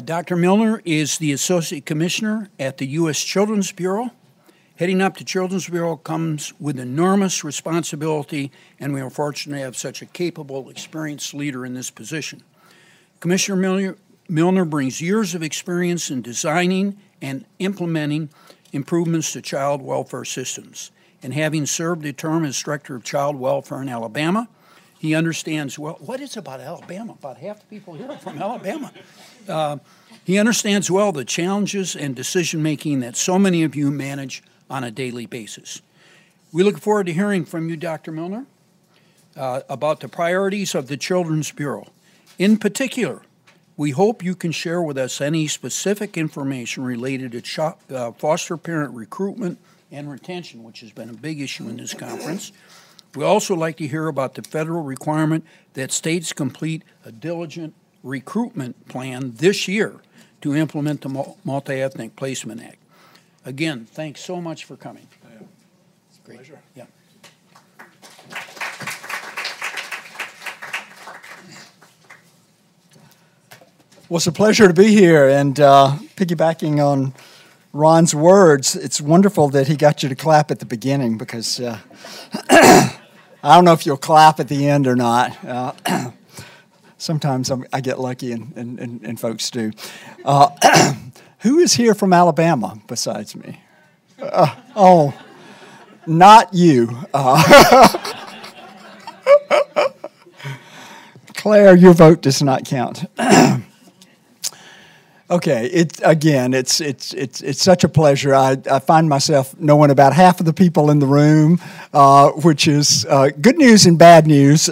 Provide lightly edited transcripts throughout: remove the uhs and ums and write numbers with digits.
Dr. Milner is the Associate Commissioner at the U.S. Children's Bureau. Heading up the Children's Bureau comes with enormous responsibility, and we are fortunate to have such a capable, experienced leader in this position. Commissioner Milner brings years of experience in designing and implementing improvements to child welfare systems. And having served a term as Director of Child Welfare in Alabama, he understands well, what is about Alabama? About half the people here are from Alabama. He understands well the challenges and decision-making that so many of you manage on a daily basis. We look forward to hearing from you, Dr. Milner, about the priorities of the Children's Bureau. In particular, we hope you can share with us any specific information related to foster parent recruitment and retention, which has been a big issue in this conference. We also like to hear about the federal requirement that states complete a diligent recruitment plan this year to implement the Multi-Ethnic Placement Act. Again, thanks so much for coming. Yeah. It's a pleasure. Yeah. Well, it's a pleasure to be here, and piggybacking on Ron's words, it's wonderful that he got you to clap at the beginning, because I don't know if you'll clap at the end or not. Sometimes I get lucky, and folks do. Who is here from Alabama besides me? Oh, not you. Claire, your vote does not count. Okay, it's such a pleasure. I find myself knowing about half of the people in the room, which is good news and bad news.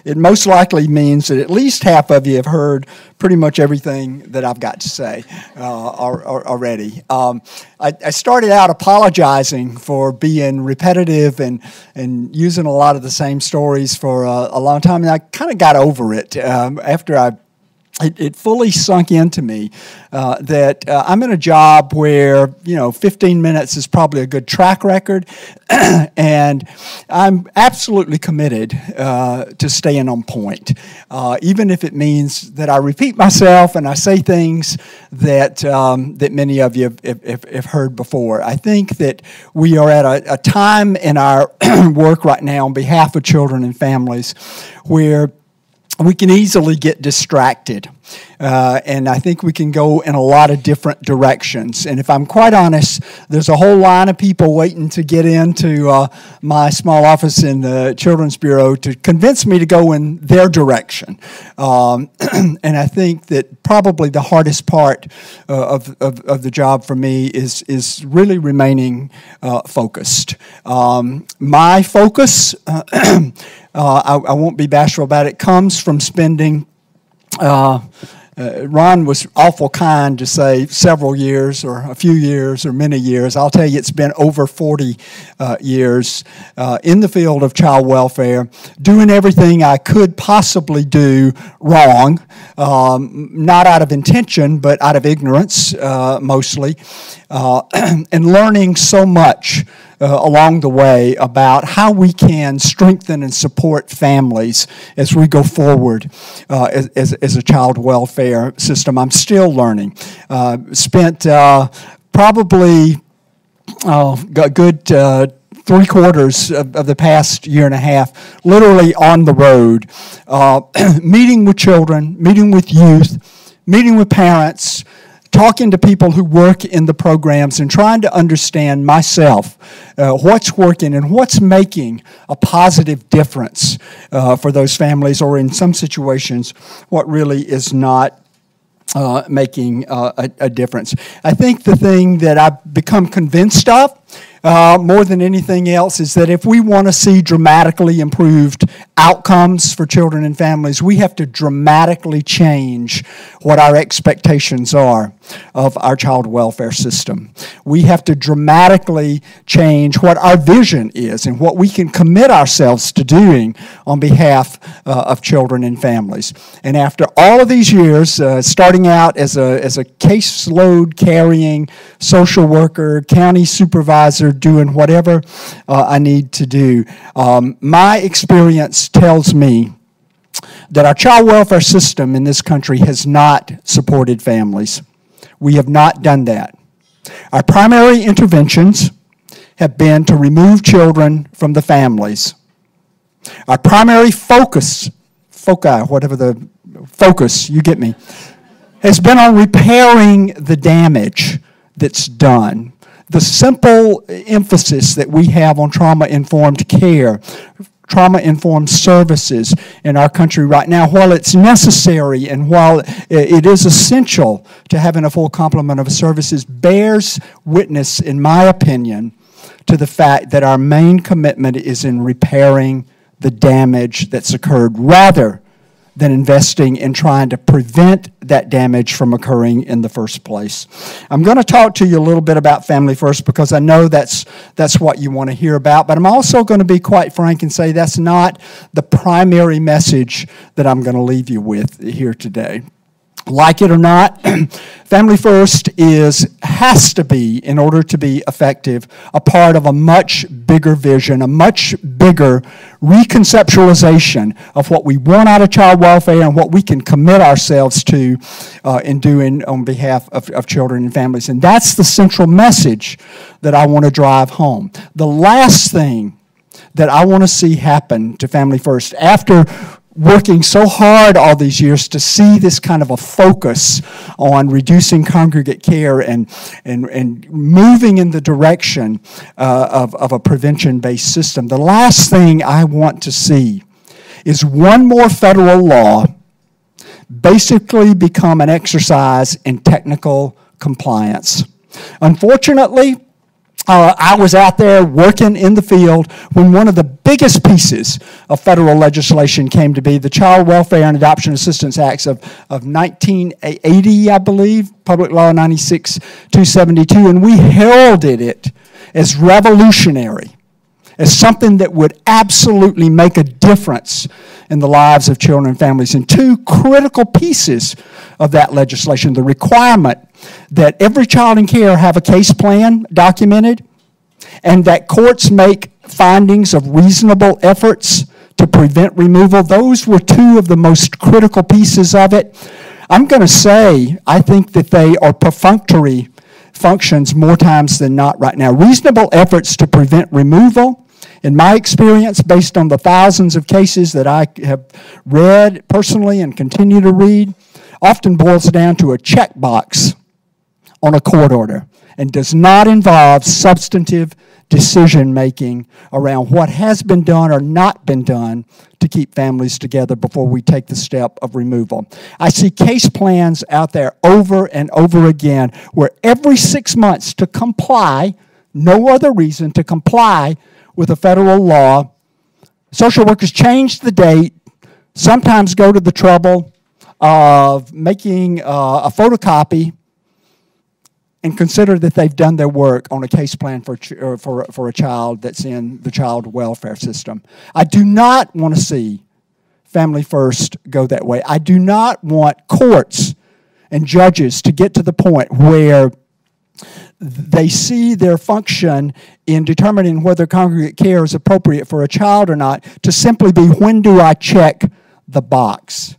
It most likely means that at least half of you have heard pretty much everything that I've got to say already. I started out apologizing for being repetitive and using a lot of the same stories for a long time, and I kind of got over it after it fully sunk into me that I'm in a job where, 15 minutes is probably a good track record, and I'm absolutely committed to staying on point, even if it means that I repeat myself and I say things that many of you have heard before. I think that we are at a time in our work right now on behalf of children and families where we can easily get distracted, and I think we can go in a lot of different directions. And if I'm quite honest, there's a whole line of people waiting to get into my small office in the Children's Bureau to convince me to go in their direction. And I think that probably the hardest part of the job for me is really remaining focused. My focus, I won't be bashful about it, comes from spending, Ron was awful kind to say several years or a few years or many years. I'll tell you, it's been over 40 years in the field of child welfare, doing everything I could possibly do wrong, not out of intention, but out of ignorance mostly, and learning so much along the way about how we can strengthen and support families as we go forward as a child welfare system. I'm still learning. Spent probably a good 3/4 of the past year and a half literally on the road, meeting with children, meeting with youth, meeting with parents, talking to people who work in the programs and trying to understand myself what's working and what's making a positive difference for those families, or in some situations, what really is not making a difference. I think the thing that I've become convinced of more than anything else is that if we want to see dramatically improved outcomes for children and families, we have to dramatically change what our expectations are of our child welfare system. We have to dramatically change what our vision is and what we can commit ourselves to doing on behalf of children and families. And after all of these years, starting out as a caseload carrying social worker, county supervisor, doing whatever I need to do, my experience tells me that our child welfare system in this country has not supported families. We have not done that. Our primary interventions have been to remove children from the families. Our primary focus, you get me, has been on repairing the damage that's done. The simple emphasis that we have on trauma-informed care, trauma-informed services in our country right now, while it's necessary and while it is essential to having a full complement of services, bears witness, in my opinion, to the fact that our main commitment is in repairing the damage that's occurred rather than investing in trying to prevent that damage from occurring in the first place. I'm going to talk to you a little bit about Family First because I know that's what you want to hear about, but I'm also going to be quite frank and say that's not the primary message that I'm going to leave you with here today. Like it or not, Family First has to be, in order to be effective, a part of a much bigger vision, a much bigger reconceptualization of what we want out of child welfare and what we can commit ourselves to in doing on behalf of children and families. And that's the central message that I want to drive home. The last thing that I want to see happen to Family First, after working so hard all these years to see this kind of a focus on reducing congregate care and moving in the direction of a prevention-based system. The last thing I want to see is one more federal law basically become an exercise in technical compliance. Unfortunately, I was out there working in the field when one of the biggest pieces of federal legislation came to be the Child Welfare and Adoption Assistance Acts of 1980, I believe, Public Law 96-272, and we heralded it as revolutionary, as something that would absolutely make a difference in the lives of children and families. And two critical pieces of that legislation: the requirement that every child in care have a case plan documented, and that courts make findings of reasonable efforts to prevent removal. Those were two of the most critical pieces of it. I'm going to say I think that they are perfunctory functions more times than not right now. Reasonable efforts to prevent removal, in my experience, based on the thousands of cases that I have read personally and continue to read, often boils down to a checkbox on a court order and does not involve substantive decision-making around what has been done or not been done to keep families together before we take the step of removal. I see case plans out there over and over again where every 6 months to comply, no other reason, to comply with a federal law, social workers change the date, sometimes go to the trouble of making a photocopy and consider that they've done their work on a case plan for a child that's in the child welfare system. I do not want to see Family First go that way. I do not want courts and judges to get to the point where they see their function in determining whether congregate care is appropriate for a child or not to simply be, when do I check the box?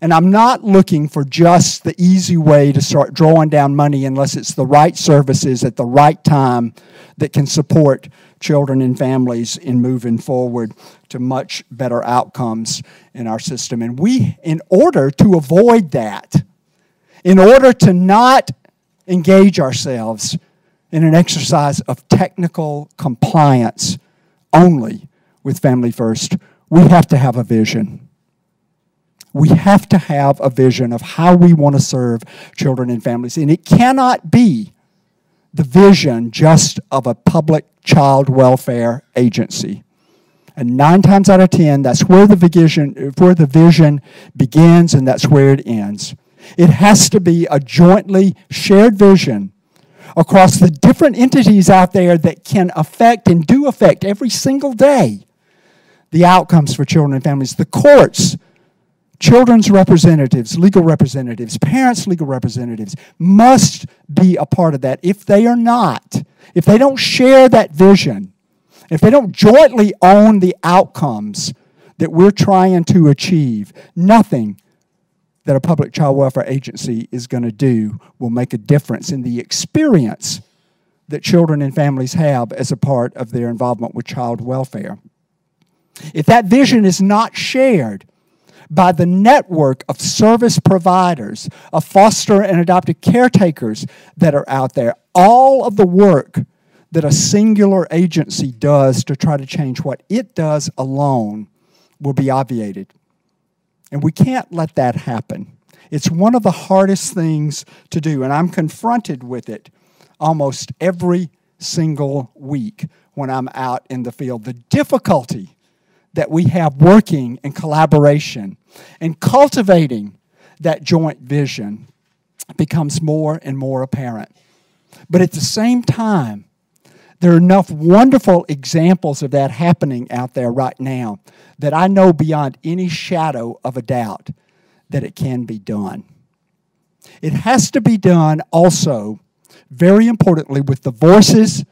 And I'm not looking for just the easy way to start drawing down money unless it's the right services at the right time that can support children and families in moving forward to much better outcomes in our system. And we, in order to avoid that, in order to not engage ourselves in an exercise of technical compliance only with Family First, we have to have a vision. We have to have a vision of how we want to serve children and families. And it cannot be the vision just of a public child welfare agency. And 9 times out of 10, that's where the vision begins and that's where it ends. It has to be a jointly shared vision across the different entities out there that can affect and do affect every single day the outcomes for children and families. The courts, children's representatives, legal representatives, parents' legal representatives must be a part of that. If they are not, if they don't share that vision, if they don't jointly own the outcomes that we're trying to achieve, nothing that a public child welfare agency is going to do will make a difference in the experience that children and families have as a part of their involvement with child welfare. If that vision is not shared by the network of service providers, of foster and adoptive caretakers that are out there, all of the work that a singular agency does to try to change what it does alone will be obviated. And we can't let that happen. It's one of the hardest things to do, and I'm confronted with it almost every single week when I'm out in the field. The difficulty that we have working in collaboration and cultivating that joint vision becomes more and more apparent. But at the same time, there are enough wonderful examples of that happening out there right now that I know beyond any shadow of a doubt that it can be done. It has to be done also, very importantly, with the voices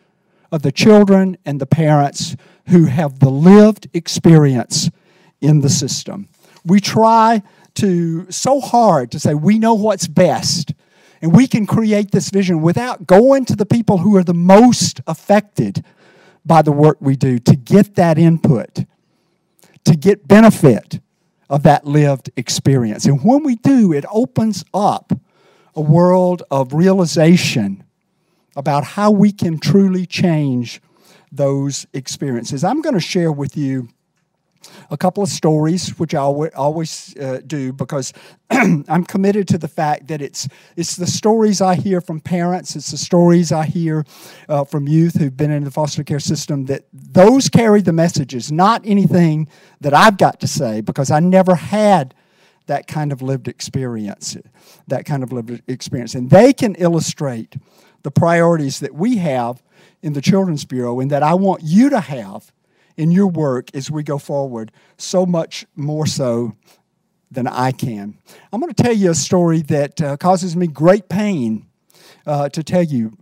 of the children and the parents who have the lived experience in the system. We try so hard to say we know what's best, and we can create this vision without going to the people who are the most affected by the work we do to get that input, to get benefit of that lived experience. And when we do, it opens up a world of realization about how we can truly change those experiences. I'm going to share with you a couple of stories, which I always do, because I'm committed to the fact that it's the stories I hear from parents, it's the stories I hear from youth who've been in the foster care system, that those carry the messages, not anything that I've got to say, because I never had that kind of lived experience, And they can illustrate the priorities that we have in the Children's Bureau and that I want you to have in your work as we go forward, so much more so than I can. I'm going to tell you a story that causes me great pain to tell you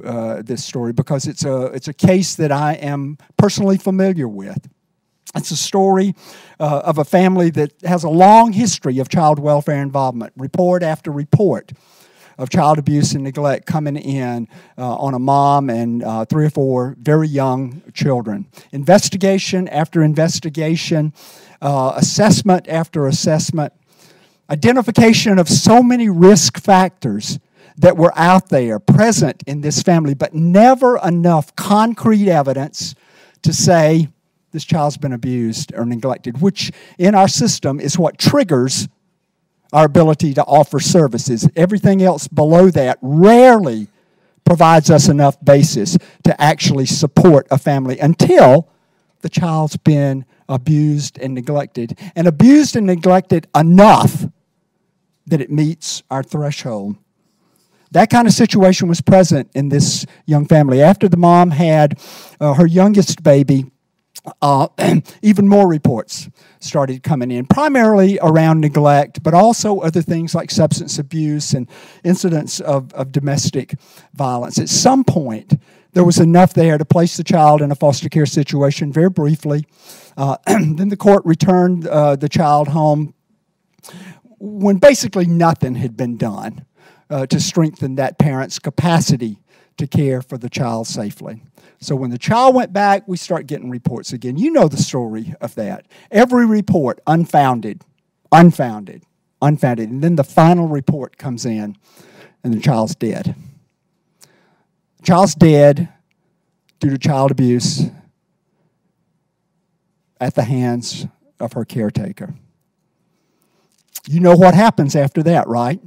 this story, because it's a case that I am personally familiar with. It's a story of a family that has a long history of child welfare involvement, report after report of child abuse and neglect coming in on a mom and 3 or 4 very young children. Investigation after investigation, assessment after assessment, identification of so many risk factors that were out there present in this family, but never enough concrete evidence to say this child's been abused or neglected, which in our system is what triggers our ability to offer services. Everything else below that rarely provides us enough basis to actually support a family until the child's been abused and neglected enough that it meets our threshold. That kind of situation was present in this young family. After the mom had her youngest baby, even more reports started coming in, primarily around neglect, but also other things like substance abuse and incidents of domestic violence. At some point, there was enough there to place the child in a foster care situation very briefly. Then the court returned the child home when basically nothing had been done to strengthen that parent's capacity to care for the child safely. So when the child went back, we start getting reports again. You know the story of that. Every report, unfounded. And then the final report comes in, and the child's dead. The child's dead due to child abuse at the hands of her caretaker. You know what happens after that, right?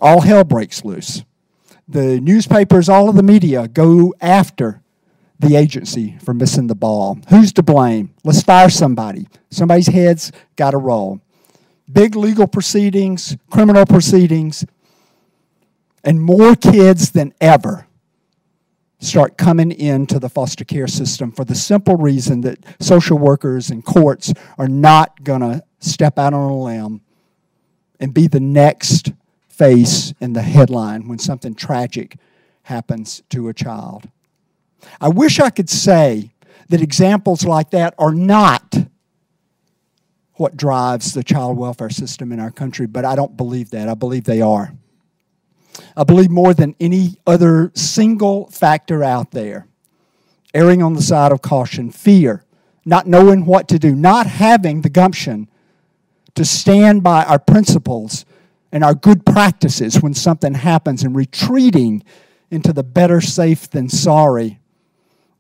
All hell breaks loose. The newspapers, all of the media go after the agency for missing the ball. Who's to blame? Let's fire somebody. Somebody's head's got to roll. Big legal proceedings, criminal proceedings, and more kids than ever start coming into the foster care system for the simple reason that social workers and courts are not going to step out on a limb and be the next face in the headline when something tragic happens to a child. I wish I could say that examples like that are not what drives the child welfare system in our country, but I don't believe that. I believe they are. I believe more than any other single factor out there, erring on the side of caution, fear, not knowing what to do, not having the gumption to stand by our principles and our good practices when something happens, and retreating into the better safe than sorry,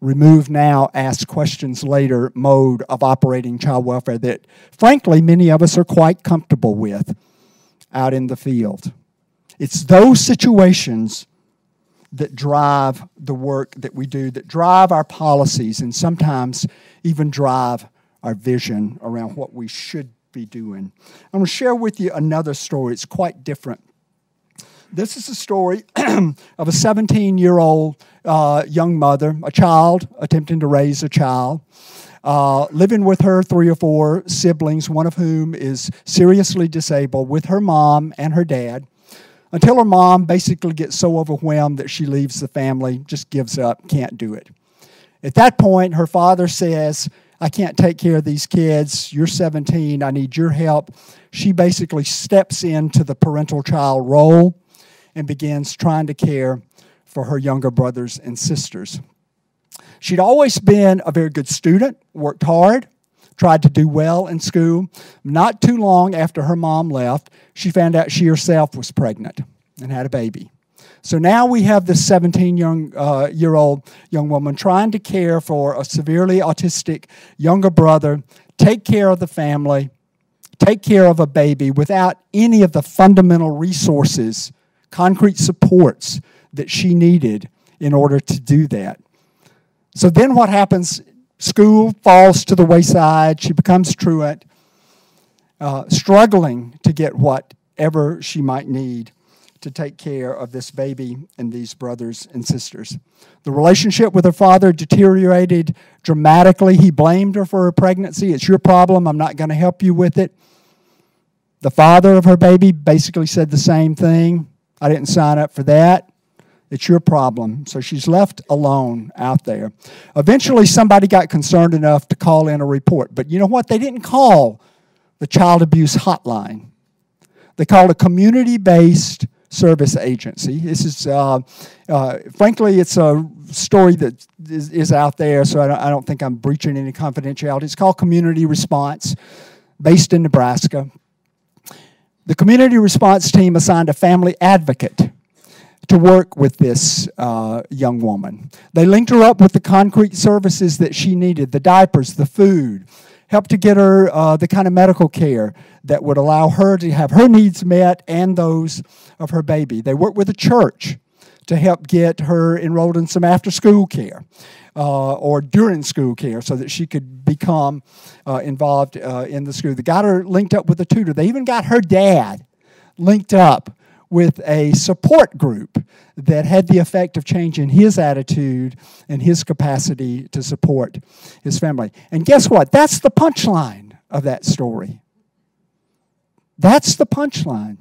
remove now, ask questions later mode of operating child welfare that, frankly, many of us are quite comfortable with out in the field. It's those situations that drive the work that we do, that drive our policies, and sometimes even drive our vision around what we should be doing. I'm going to share with you another story. It's quite different. This is a story of a 17-year-old young mother, a child, attempting to raise a child, living with her 3 or 4 siblings, one of whom is seriously disabled, with her mom and her dad, until her mom basically gets so overwhelmed that she leaves the family, just gives up, can't do it. At that point, her father says, I can't take care of these kids. You're 17. I need your help. She basically steps into the parental child role and begins trying to care for her younger brothers and sisters. She'd always been a very good student, worked hard, tried to do well in school. Not too long after her mom left, she found out she herself was pregnant and had a baby. So now we have this 17-year-old young woman trying to care for a severely autistic younger brother, take care of the family, take care of a baby without any of the fundamental resources, concrete supports that she needed in order to do that. So then what happens? School falls to the wayside. She becomes truant, struggling to get whatever she might need to take care of this baby and these brothers and sisters. The relationship with her father deteriorated dramatically. He blamed her for her pregnancy. It's your problem. I'm not going to help you with it. The father of her baby basically said the same thing. I didn't sign up for that. It's your problem. So she's left alone out there. Eventually, somebody got concerned enough to call in a report. But you know what? They didn't call the child abuse hotline. They called a community-based service agency. This is, frankly, it's a story that is out there, so I don't think I'm breaching any confidentiality. It's called Community Response, based in Nebraska. The Community Response team assigned a family advocate to work with this young woman. They linked her up with the concrete services that she needed, the diapers, the food, helped to get her the kind of medical care that would allow her to have her needs met and those of her baby. They worked with a church to help get her enrolled in some after-school care or during school care so that she could become involved in the school. They got her linked up with a tutor. They even got her dad linked up with a support group that had the effect of changing his attitude and his capacity to support his family. And guess what? That's the punchline of that story. That's the punchline.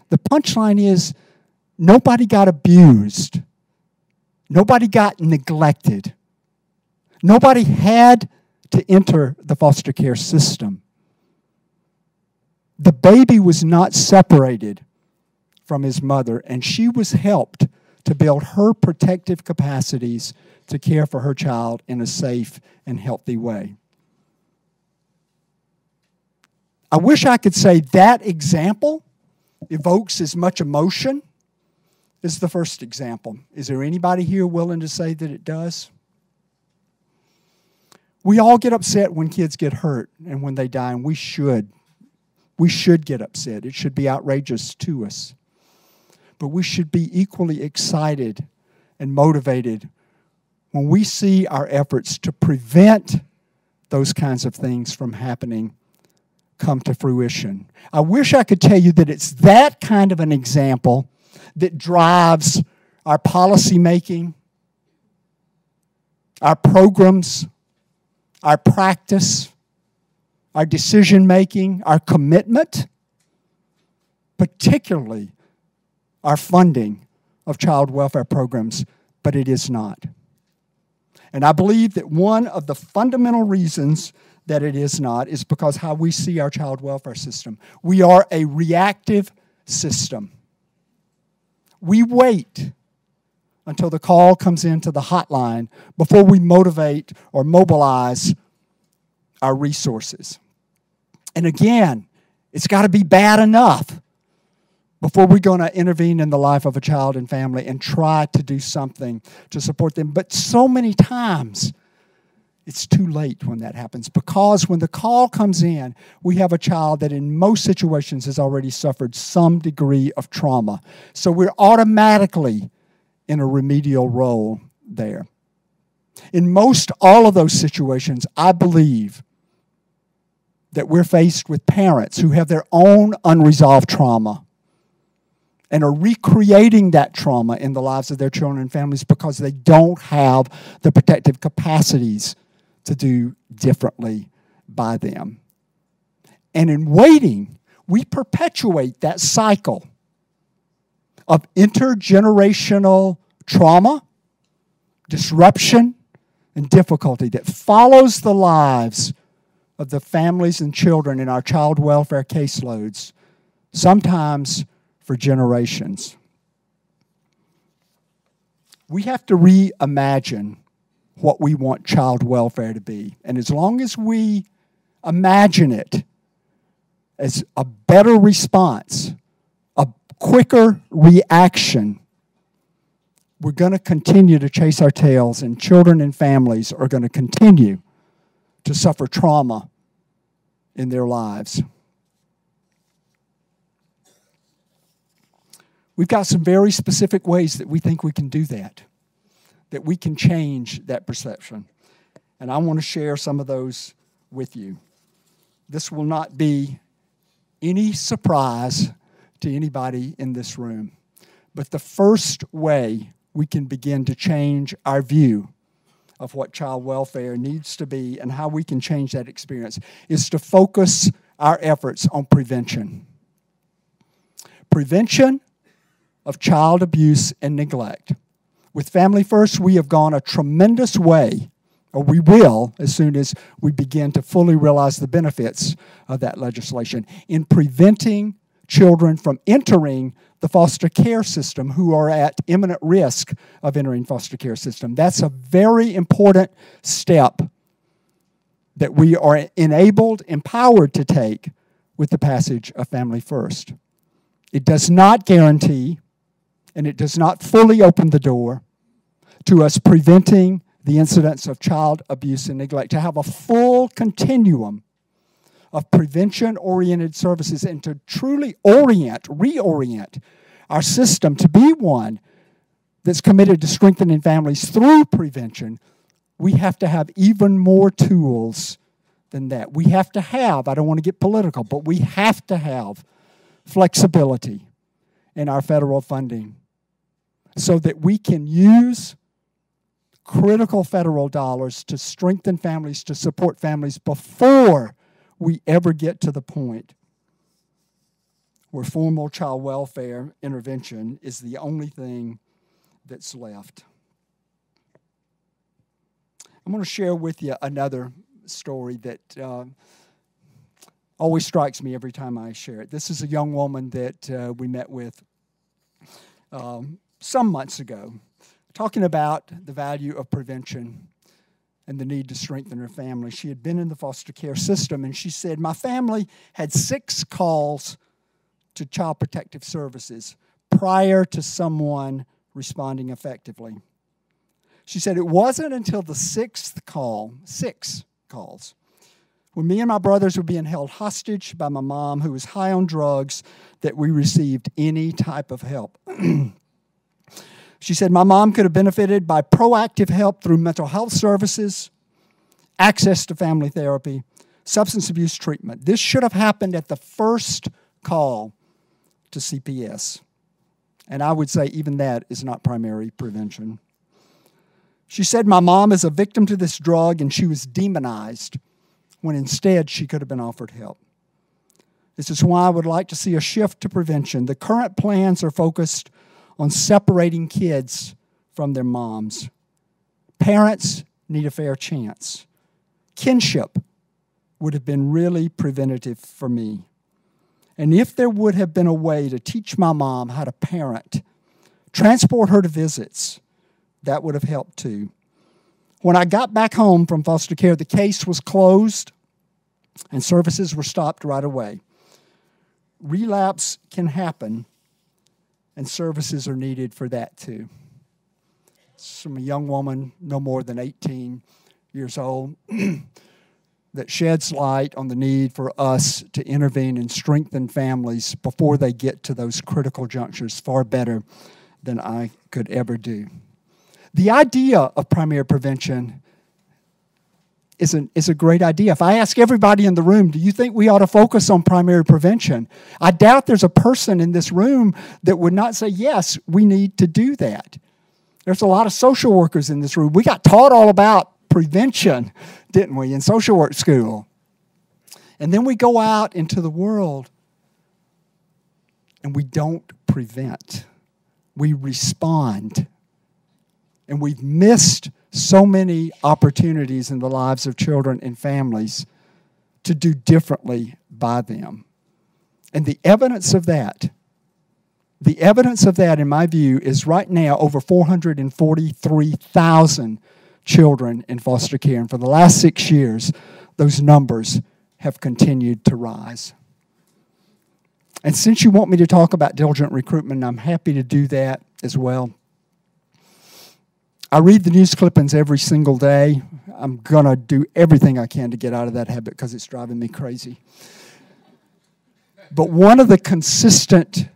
The punchline is nobody got abused. Nobody got neglected. Nobody had to enter the foster care system. The baby was not separated from his mother, and she was helped to build her protective capacities to care for her child in a safe and healthy way. I wish I could say that example evokes as much emotion as the first example. Is there anybody here willing to say that it does? We all get upset when kids get hurt and when they die, and we should. We should get upset. It should be outrageous to us. But we should be equally excited and motivated when we see our efforts to prevent those kinds of things from happening come to fruition. I wish I could tell you that it's that kind of an example that drives our policy making, our programs, our practice, our decision making, our commitment, particularly our funding of child welfare programs, but it is not. And I believe that one of the fundamental reasons that it is not is because how we see our child welfare system. We are a reactive system. We wait until the call comes into the hotline before we motivate or mobilize our resources. And again, it's got to be bad enough before we're going to intervene in the life of a child and family and try to do something to support them. But so many times, it's too late when that happens, because when the call comes in, we have a child that in most situations has already suffered some degree of trauma. So we're automatically in a remedial role there. In most all of those situations, I believe that we're faced with parents who have their own unresolved trauma and are recreating that trauma in the lives of their children and families because they don't have the protective capacities to do differently by them. And in waiting, we perpetuate that cycle of intergenerational trauma, disruption, and difficulty that follows the lives of the families and children in our child welfare caseloads, sometimes for generations. We have to reimagine what we want child welfare to be. And as long as we imagine it as a better response, a quicker reaction, we're going to continue to chase our tails, and children and families are going to continue to suffer trauma in their lives. We've got some very specific ways that we think we can do that we can change that perception. And I want to share some of those with you. This will not be any surprise to anybody in this room. But the first way we can begin to change our view of what child welfare needs to be and how we can change that experience is to focus our efforts on prevention. Prevention of child abuse and neglect. With Family First, we have gone a tremendous way, or we will as soon as we begin to fully realize the benefits of that legislation, in preventing children from entering the foster care system who are at imminent risk of entering foster care system. That's a very important step that we are enabled, empowered to take with the passage of Family First. It does not guarantee, and it does not fully open the door to us preventing the incidence of child abuse and neglect, to have a full continuum of prevention-oriented services and to truly reorient our system to be one that's committed to strengthening families through prevention. We have to have even more tools than that. We have to have, I don't want to get political, but we have to have flexibility in our federal funding so that we can use critical federal dollars to strengthen families, to support families before we ever get to the point where formal child welfare intervention is the only thing that's left. I'm going to share with you another story that always strikes me every time I share it. This is a young woman that we met with some months ago, talking about the value of prevention and the need to strengthen her family. She had been in the foster care system, and she said, my family had 6 calls to Child Protective Services prior to someone responding effectively. She said it wasn't until the 6th call, 6 calls, when me and my brothers were being held hostage by my mom, who was high on drugs, that we received any type of help. She said my mom could have benefited by proactive help through mental health services, access to family therapy, substance abuse treatment. This should have happened at the first call to CPS. And I would say even that is not primary prevention. She said my mom is a victim to this drug and she was demonized when instead she could have been offered help. This is why I would like to see a shift to prevention. The current plans are focused on separating kids from their moms. Parents need a fair chance. Kinship would have been really preventative for me. And if there would have been a way to teach my mom how to parent, transport her to visits, that would have helped too. When I got back home from foster care, the case was closed and services were stopped right away. Relapse can happen, and services are needed for that too. It's from a young woman, no more than 18 years old, that sheds light on the need for us to intervene and strengthen families before they get to those critical junctures far better than I could ever do. The idea of primary prevention is a great idea. If I ask everybody in the room, do you think we ought to focus on primary prevention? I doubt there's a person in this room that would not say, yes, we need to do that. There's a lot of social workers in this room. We got taught all about prevention, didn't we, in social work school? And then we go out into the world and we don't prevent. We respond. And we've missed so many opportunities in the lives of children and families to do differently by them. And the evidence of that, in my view, is right now over 443,000 children in foster care. And for the last 6 years, those numbers have continued to rise. And since you want me to talk about diligent recruitment, I'm happy to do that as well. I read the news clippings every single day. I'm going to do everything I can to get out of that habit because it's driving me crazy. But one of the consistent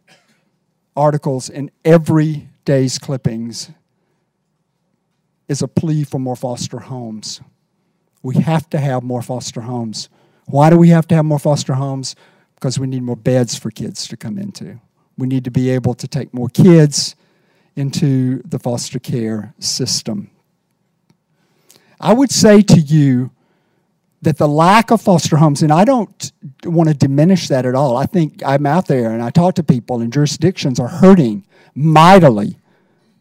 articles in every day's clippings is a plea for more foster homes. We have to have more foster homes. Why do we have to have more foster homes? Because we need more beds for kids to come into. We need to be able to take more kids into the foster care system. I would say to you that the lack of foster homes, and I don't want to diminish that at all. I think I'm out there and I talk to people, and jurisdictions are hurting mightily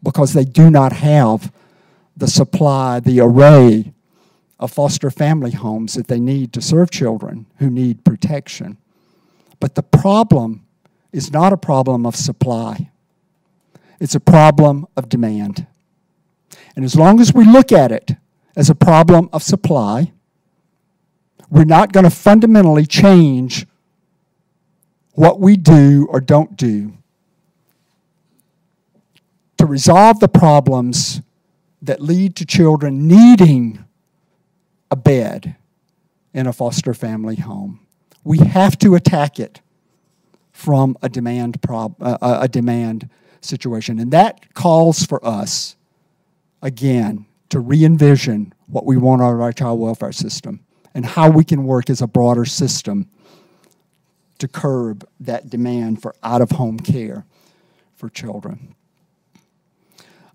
because they do not have the supply, the array of foster family homes that they need to serve children who need protection. But the problem is not a problem of supply. It's a problem of demand. And as long as we look at it as a problem of supply, we're not going to fundamentally change what we do or don't do to resolve the problems that lead to children needing a bed in a foster family home. We have to attack it from a demand situation. And that calls for us, again, to re-envision what we want out of our child welfare system and how we can work as a broader system to curb that demand for out-of-home care for children.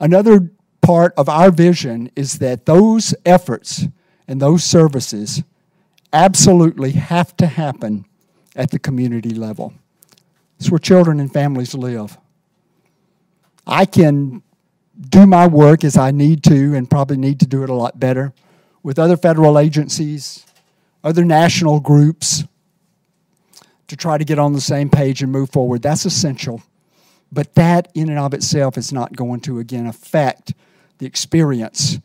Another part of our vision is that those efforts and those services absolutely have to happen at the community level. It's where children and families live. I can do my work as I need to, and probably need to do it a lot better, with other federal agencies, other national groups, to try to get on the same page and move forward. That's essential. But that in and of itself is not going to, again, affect the experience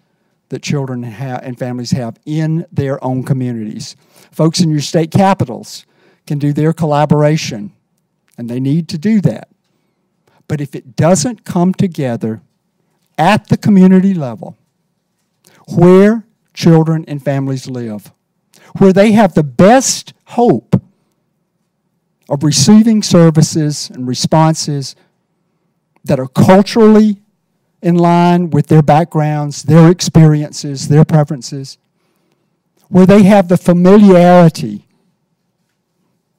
that children and families have in their own communities. Folks in your state capitals can do their collaboration, and they need to do that. But if it doesn't come together at the community level, where children and families live, where they have the best hope of receiving services and responses that are culturally in line with their backgrounds, their experiences, their preferences, where they have the familiarity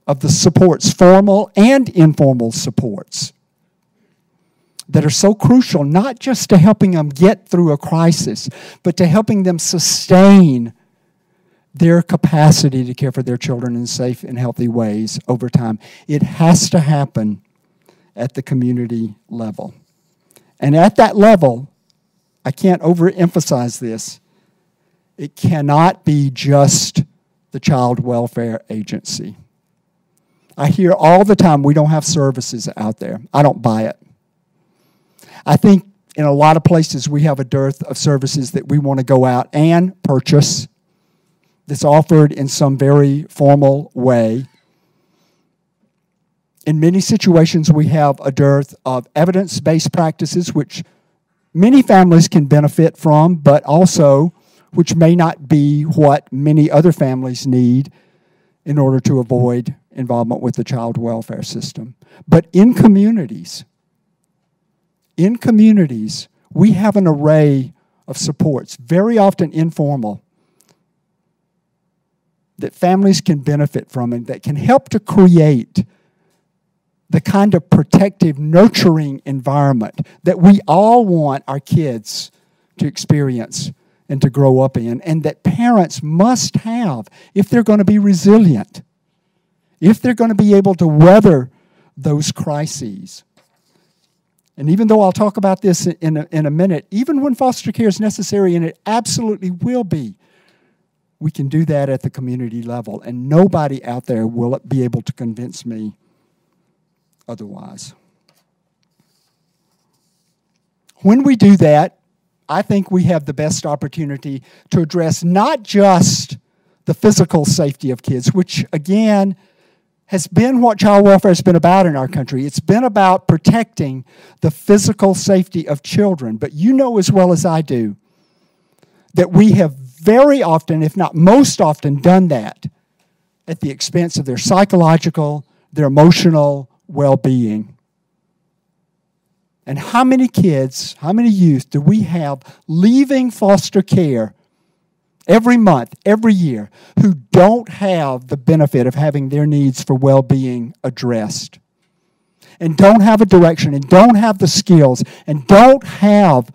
of the supports, formal and informal supports, that are so crucial, not just to helping them get through a crisis, but to helping them sustain their capacity to care for their children in safe and healthy ways over time. It has to happen at the community level. And at that level, I can't overemphasize this, it cannot be just the child welfare agency. I hear all the time, we don't have services out there. I don't buy it. I think in a lot of places we have a dearth of services that we want to go out and purchase that's offered in some very formal way. In many situations, we have a dearth of evidence-based practices, which many families can benefit from, but also which may not be what many other families need in order to avoid involvement with the child welfare system. But in communities, we have an array of supports, very often informal, that families can benefit from and that can help to create the kind of protective, nurturing environment that we all want our kids to experience and to grow up in, and that parents must have if they're going to be resilient, if they're going to be able to weather those crises. And even though I'll talk about this in a minute, even when foster care is necessary, and it absolutely will be, we can do that at the community level, and nobody out there will be able to convince me otherwise. When we do that, I think we have the best opportunity to address not just the physical safety of kids, which again has been what child welfare has been about in our country. It's been about protecting the physical safety of children. But you know as well as I do that we have very often, if not most often, done that at the expense of their psychological, their emotional well-being. And how many kids, how many youth do we have leaving foster care every month, every year, who don't have the benefit of having their needs for well-being addressed, and don't have a direction, and don't have the skills, and don't have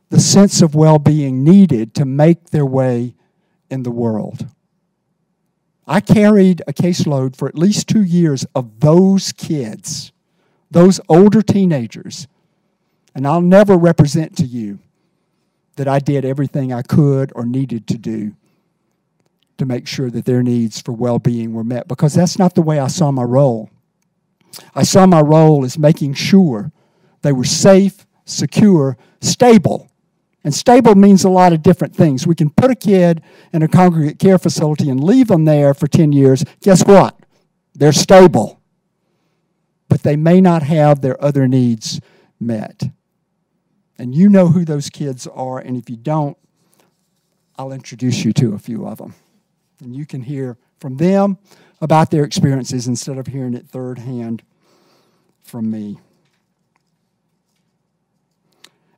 the sense of well-being needed to make their way in the world? I carried a caseload for at least 2 years of those kids, those older teenagers, and I'll never represent to you that I did everything I could or needed to do to make sure that their needs for well-being were met, because that's not the way I saw my role. I saw my role as making sure they were safe, secure, stable. And stable means a lot of different things. We can put a kid in a congregate care facility and leave them there for 10 years. Guess what? They're stable. But they may not have their other needs met. And you know who those kids are, and if you don't, I'll introduce you to a few of them. And you can hear from them about their experiences instead of hearing it third hand from me.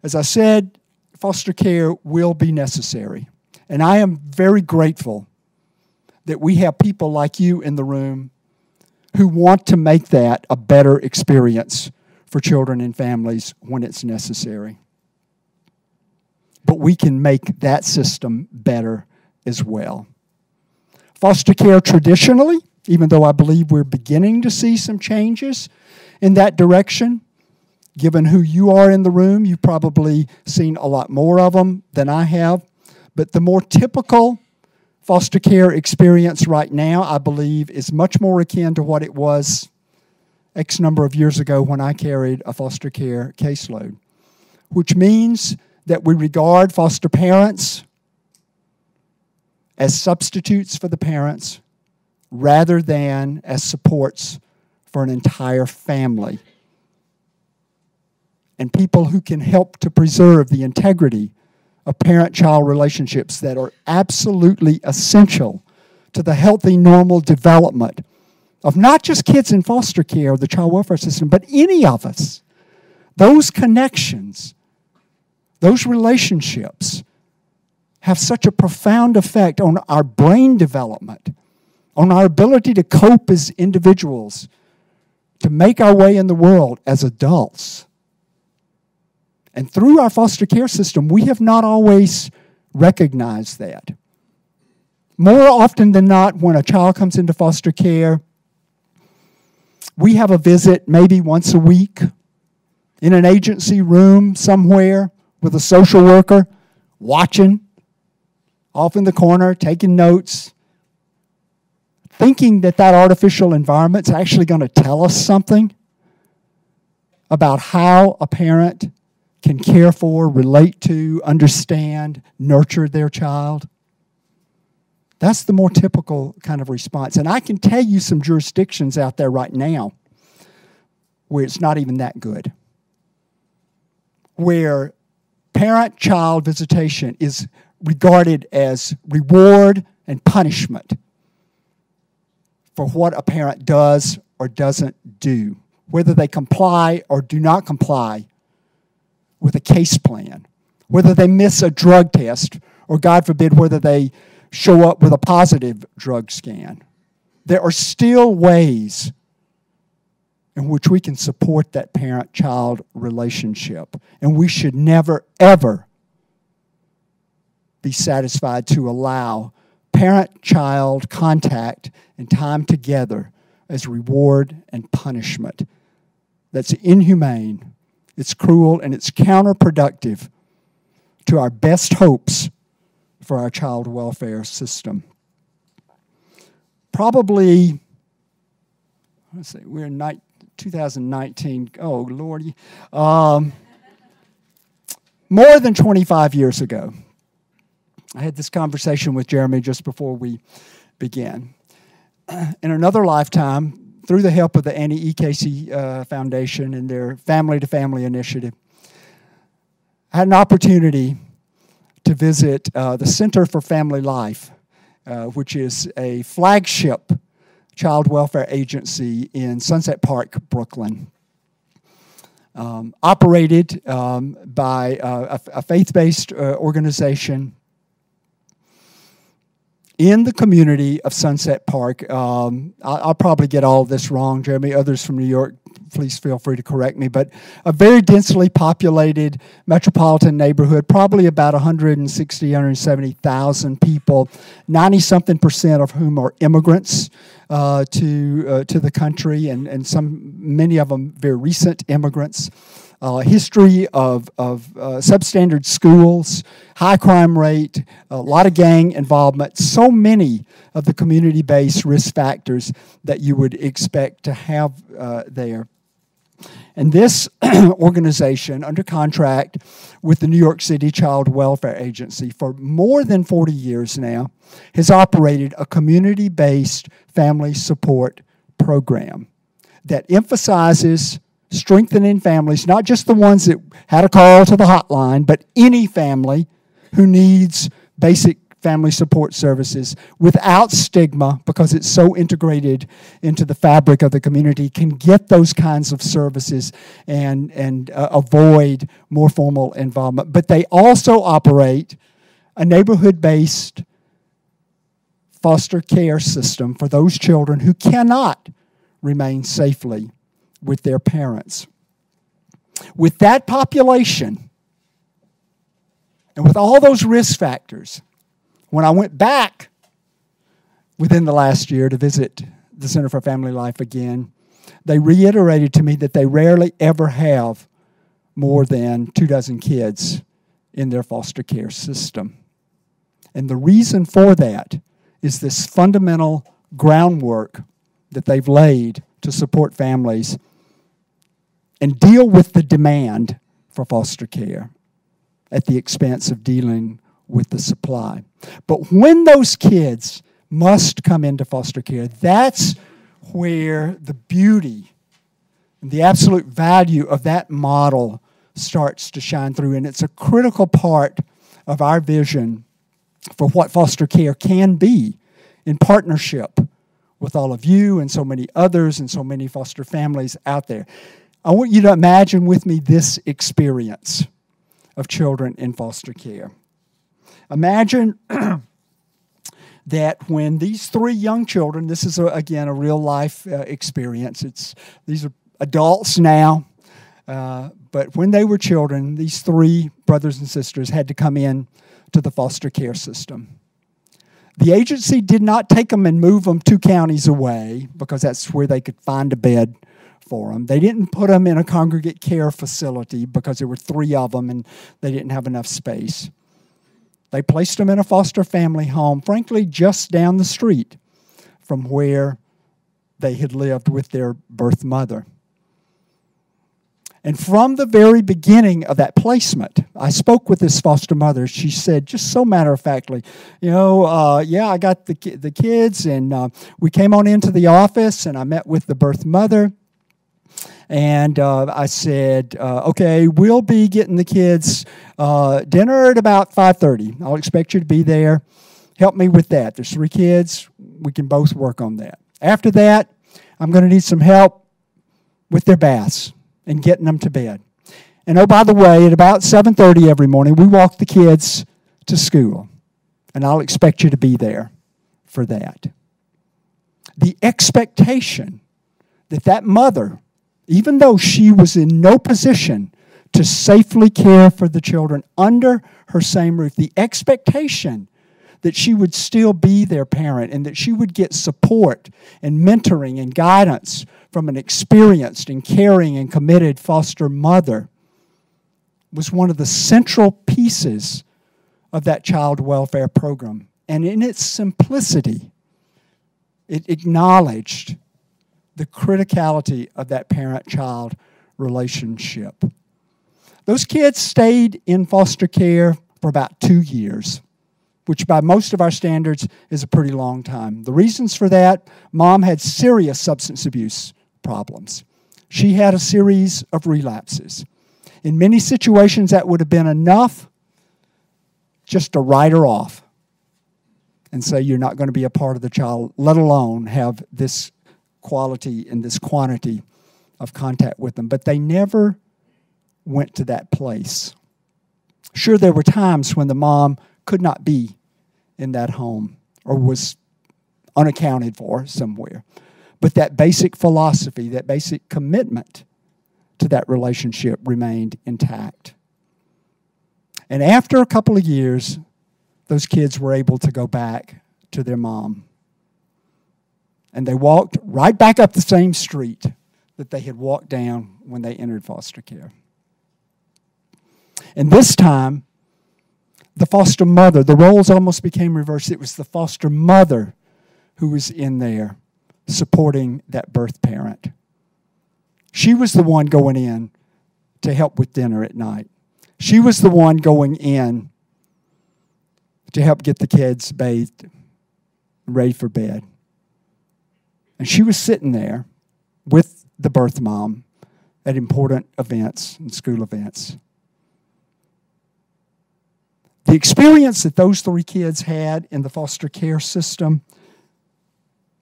As I said, foster care will be necessary. And I am very grateful that we have people like you in the room who want to make that a better experience for children and families when it's necessary. But we can make that system better as well. Foster care traditionally, even though I believe we're beginning to see some changes in that direction, given who you are in the room, you've probably seen a lot more of them than I have. But the more typical foster care experience right now, I believe, is much more akin to what it was X number of years ago when I carried a foster care caseload, which means that we regard foster parents as substitutes for the parents rather than as supports for an entire family, and people who can help to preserve the integrity of parent-child relationships that are absolutely essential to the healthy, normal development of not just kids in foster care or the child welfare system, but any of us. Those connections, those relationships have such a profound effect on our brain development, on our ability to cope as individuals, to make our way in the world as adults. And through our foster care system, we have not always recognized that. More often than not, when a child comes into foster care, we have a visit maybe once a week in an agency room somewhere with a social worker watching, off in the corner, taking notes, thinking that that artificial environment's actually going to tell us something about how a parent can care for, relate to, understand, nurture their child. That's the more typical kind of response. And I can tell you some jurisdictions out there right now where it's not even that good, where parent-child visitation is regarded as reward and punishment for what a parent does or doesn't do, whether they comply or do not comply with a case plan, whether they miss a drug test, or God forbid, whether they show up with a positive drug scan. There are still ways in which we can support that parent-child relationship, and we should never, ever be satisfied to allow parent-child contact and time together as reward and punishment. That's inhumane, it's cruel, and it's counterproductive to our best hopes for our child welfare system. Probably, let's see, we're in 2019, oh Lord, more than 25 years ago, I had this conversation with Jeremy just before we began. In another lifetime, through the help of the Annie E. Casey Foundation and their family-to-family initiative, I had an opportunity to visit the Center for Family Life, which is a flagship child welfare agency in Sunset Park, Brooklyn. Operated by a faith-based organization in the community of Sunset Park. I'll probably get all of this wrong, Jeremy. Others from New York, please feel free to correct me. But a very densely populated metropolitan neighborhood, probably about 160,000, 170,000 people, 90-something% of whom are immigrants to the country, and many of them very recent immigrants. History of substandard schools, high crime rate, a lot of gang involvement, so many of the community-based risk factors that you would expect to have there. And this organization, under contract with the New York City Child Welfare Agency for more than 40 years now, has operated a community-based family support program that emphasizes strengthening families, not just the ones that had a call to the hotline, but any family who needs basic family support services without stigma, because it's so integrated into the fabric of the community, can get those kinds of services and avoid more formal involvement. But they also operate a neighborhood-based foster care system for those children who cannot remain safely with their parents. With that population, and with all those risk factors, when I went back within the last year to visit the Center for Family Life again, they reiterated to me that they rarely ever have more than 24 kids in their foster care system. And the reason for that is this fundamental groundwork that they've laid to support families and deal with the demand for foster care at the expense of dealing with the supply. But when those kids must come into foster care, that's where the beauty and the absolute value of that model starts to shine through. And it's a critical part of our vision for what foster care can be in partnership with all of you and so many others and so many foster families out there. I want you to imagine with me this experience of children in foster care. Imagine that when these three young children, this is, again, a real-life experience. These are adults now, but when they were children, these three brothers and sisters had to come in to the foster care system. The agency did not take them and move them 2 counties away because that's where they could find a bed for them. They didn't put them in a congregate care facility because there were 3 of them and they didn't have enough space. They placed them in a foster family home, frankly, just down the street from where they had lived with their birth mother. And from the very beginning of that placement, I spoke with this foster mother. She said, just so matter-of-factly, yeah, I got the kids, and we came on into the office, and I met with the birth mother. And I said, okay, we'll be getting the kids dinner at about 5:30. I'll expect you to be there. Help me with that. There's 3 kids. We can both work on that. After that, I'm going to need some help with their baths and getting them to bed. And oh, by the way, at about 7:30 every morning, we walk the kids to school. And I'll expect you to be there for that. The expectation that that mother, even though she was in no position to safely care for the children under her same roof, the expectation that she would still be their parent and that she would get support and mentoring and guidance from an experienced and caring and committed foster mother was one of the central pieces of that child welfare program. And in its simplicity, it acknowledged the criticality of that parent-child relationship. Those kids stayed in foster care for about 2 years, which by most of our standards is a pretty long time. The reasons for that: mom had serious substance abuse problems. She had a series of relapses. In many situations, that would have been enough just to write her off and say, you're not going to be a part of the child, let alone have this quality and this quantity of contact with them. But they never went to that place. Sure, there were times when the mom could not be in that home or was unaccounted for somewhere. But that basic philosophy, that basic commitment to that relationship remained intact. And after a couple of years, those kids were able to go back to their mom. And they walked right back up the same street that they had walked down when they entered foster care. And this time, the foster mother, the roles almost became reversed. It was the foster mother who was in there supporting that birth parent. She was the one going in to help with dinner at night. She was the one going in to help get the kids bathed and ready for bed. And she was sitting there with the birth mom at important events and school events. The experience that those 3 kids had in the foster care system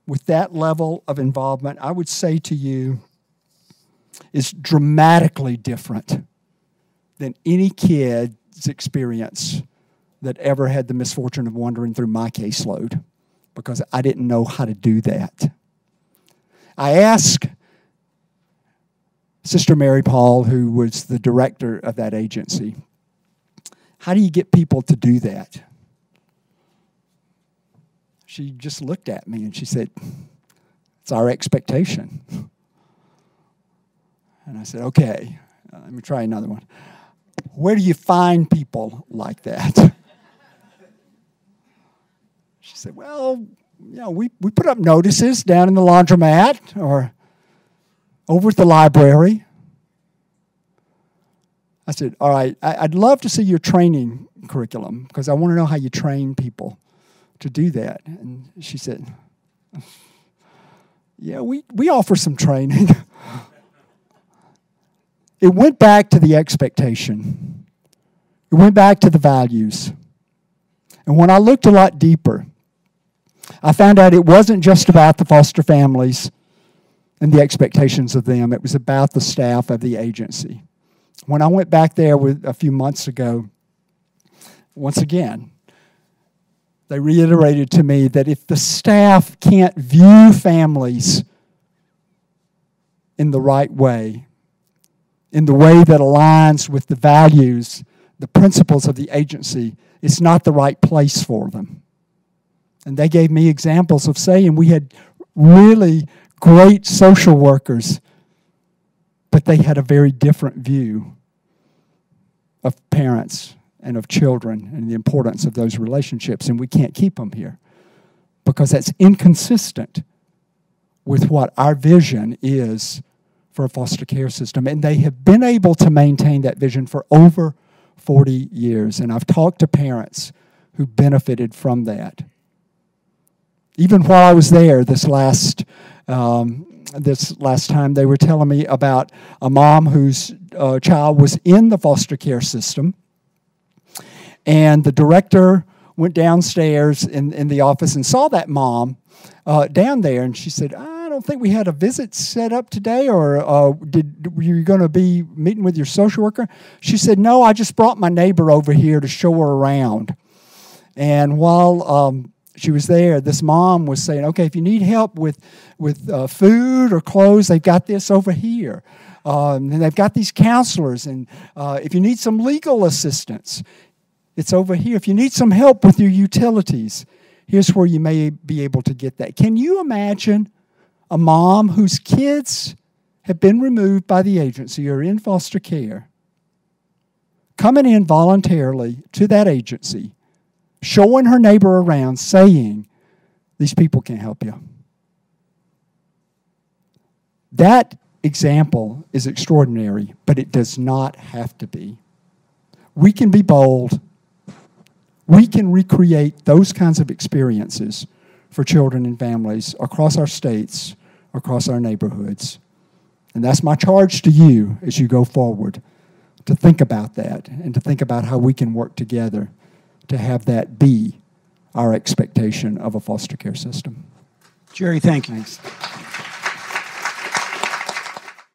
with that level of involvement, I would say to you, is dramatically different than any kid's experience that ever had the misfortune of wandering through my caseload, because I didn't know how to do that. I asked Sister Mary Paul, who was the director of that agency, how do you get people to do that? She just looked at me and she said, it's our expectation. And I said, okay, let me try another one. Where do you find people like that? She said, well, we put up notices down in the laundromat or over at the library. I said, all right, I'd love to see your training curriculum because I want to know how you train people to do that. And she said, yeah, we offer some training. It went back to the expectation. It went back to the values. And when I looked a lot deeper, I found out it wasn't just about the foster families and the expectations of them. It was about the staff of the agency. When I went back there a few months ago, once again, they reiterated to me that if the staff can't view families in the right way, in the way that aligns with the values, the principles of the agency, it's not the right place for them. And they gave me examples of saying we had really great social workers, but they had a very different view of parents and of children and the importance of those relationships, and we can't keep them here because that's inconsistent with what our vision is for a foster care system. And they have been able to maintain that vision for over 40 years. And I've talked to parents who benefited from that. Even while I was there this last time, they were telling me about a mom whose child was in the foster care system, and the director went downstairs in the office and saw that mom down there, and she said, I don't think we had a visit set up today, or were you going to be meeting with your social worker? She said, no, I just brought my neighbor over here to show her around. And while she was there, this mom was saying, okay, if you need help with food or clothes, they've got this over here. And they've got these counselors, and if you need some legal assistance, it's over here. If you need some help with your utilities, here's where you may be able to get that. Can you imagine a mom whose kids have been removed by the agency or in foster care coming in voluntarily to that agency, showing her neighbor around, saying, these people can help you? That example is extraordinary, but it does not have to be. We can be bold. We can recreate those kinds of experiences for children and families across our states, across our neighborhoods. And that's my charge to you as you go forward, to think about that and to think about how we can work together to have that be our expectation of a foster care system. Jerry, thank you. Thanks.